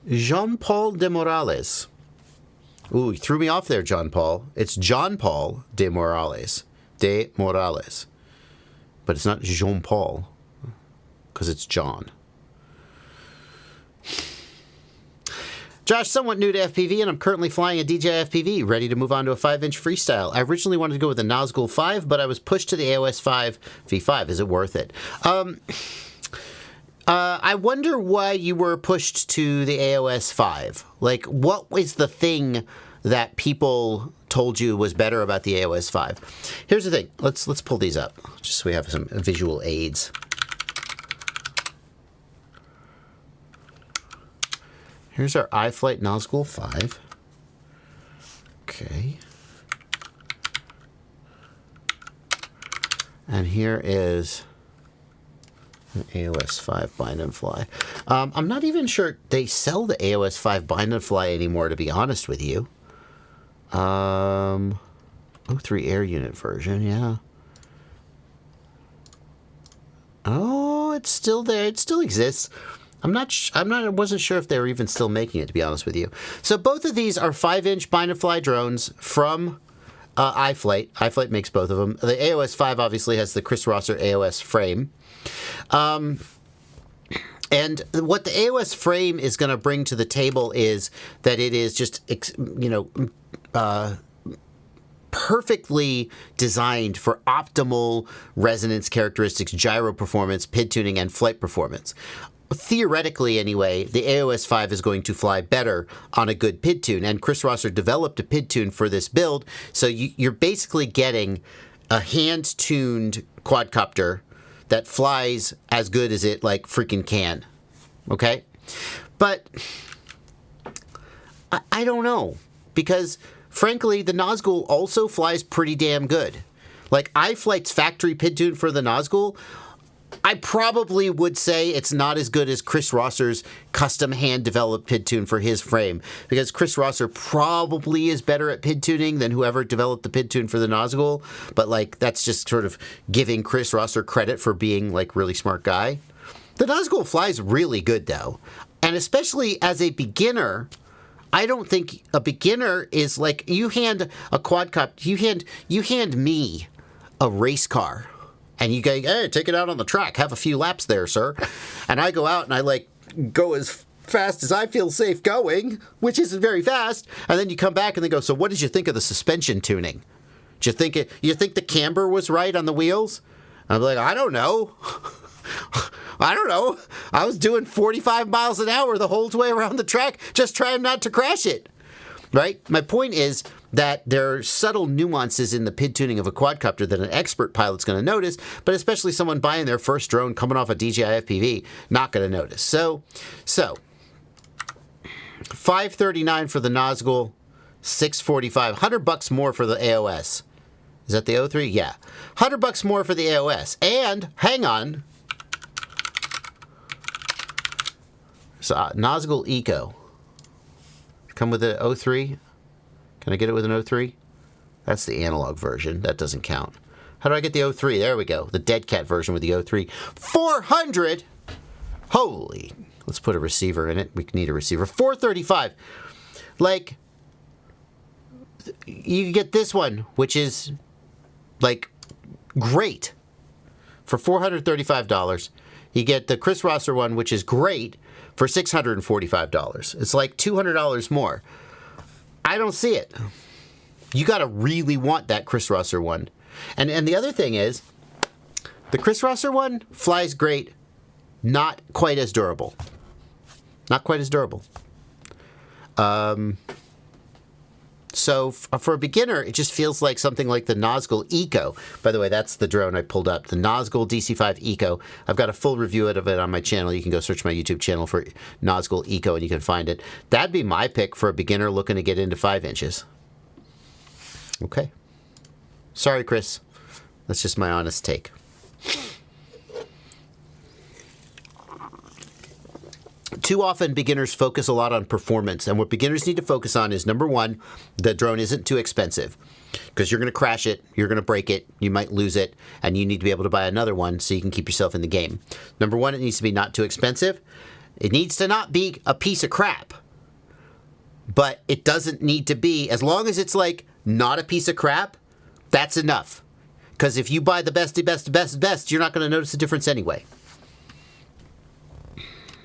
Jean-Paul de Morales. Ooh, you threw me off there, John Paul. It's John Paul de Morales. De Morales. But it's not Jean-Paul, because it's John. Josh, somewhat new to FPV, and I'm currently flying a DJI FPV, ready to move on to a 5-inch freestyle. I originally wanted to go with the Nazgul 5, but I was pushed to the AOS 5 V5. Is it worth it? I wonder why you were pushed to the AOS 5. Like, what was the thing that people told you was better about the AOS 5? Here's the thing. Let's pull these up, just so we have some visual aids. Here's our iFlight Nazgul 5. Okay. And here is an AOS 5 bind and fly. I'm not even sure they sell the AOS 5 bind and fly anymore, to be honest with you. 03 air unit version, yeah. Oh, it's still there. It still exists. I wasn't sure if they were even still making it, to be honest with you. So both of these are 5-inch bind and fly drones from iFlight. iFlight makes both of them. The AOS 5 obviously has the Chris Rosser AOS frame. And what the AOS frame is going to bring to the table is that it is just, perfectly designed for optimal resonance characteristics, gyro performance, PID tuning, and flight performance. Theoretically, anyway, the AOS 5 is going to fly better on a good PID tune, and Chris Rosser developed a PID tune for this build, so you're basically getting a hand-tuned quadcopter that flies as good as it, like, freaking can, okay? But I don't know, because, frankly, the Nazgul also flies pretty damn good. Like, iFlight's factory PID tune for the Nazgul, I probably would say it's not as good as Chris Rosser's custom hand-developed PID tune for his frame, because Chris Rosser probably is better at PID tuning than whoever developed the PID tune for the Nazgul, but, like, that's just sort of giving Chris Rosser credit for being, like, really smart guy. The Nazgul flies really good, though, and especially as a beginner, I don't think a beginner is, like, you hand a quadcopter, you hand me a race car, and you go, hey, take it out on the track. Have a few laps there, sir. And I go out and I, like, go as fast as I feel safe going, which isn't very fast. And then you come back and they go, so what did you think of the suspension tuning? Did you think the camber was right on the wheels? And I'm like, I don't know. I don't know. I was doing 45 miles an hour the whole way around the track, just trying not to crash it. Right? My point is that there are subtle nuances in the PID tuning of a quadcopter that an expert pilot's going to notice, but especially someone buying their first drone coming off a DJI FPV, not going to notice. So $539 for the Nazgul, $645, $100 more for the AOS. Is that the 03? Yeah. $100 more for the AOS. And, hang on. So, Nazgul Eco. Come with the 03? Can I get it with an 03? That's the analog version. That doesn't count. How do I get the 03? There we go. The Dead Cat version with the 03. 400! Holy. Let's put a receiver in it. We need a receiver. 435. Like, you get this one, which is, like, great. For $435. You get the Chris Rosser one, which is great, for $645. It's like $200 more. I don't see it. You got to really want that Chris Rosser one. And the other thing is, the Chris Rosser one flies great, not quite as durable. Not quite as durable. So for a beginner, it just feels like something like the Nazgul Eco. By the way, that's the drone I pulled up, the Nazgul DC5 Eco. I've got a full review of it on my channel. You can go search my YouTube channel for Nazgul Eco and you can find it. That'd be my pick for a beginner looking to get into 5 inches. Okay. Sorry, Chris. That's just my honest take. Too often, beginners focus a lot on performance, and what beginners need to focus on is, number one, the drone isn't too expensive, because you're going to crash it, you're going to break it, you might lose it, and you need to be able to buy another one so you can keep yourself in the game. Number one, it needs to be not too expensive. It needs to not be a piece of crap. But it doesn't need to be, as long as it's like not a piece of crap, that's enough. Because if you buy the best, you're not going to notice the difference anyway.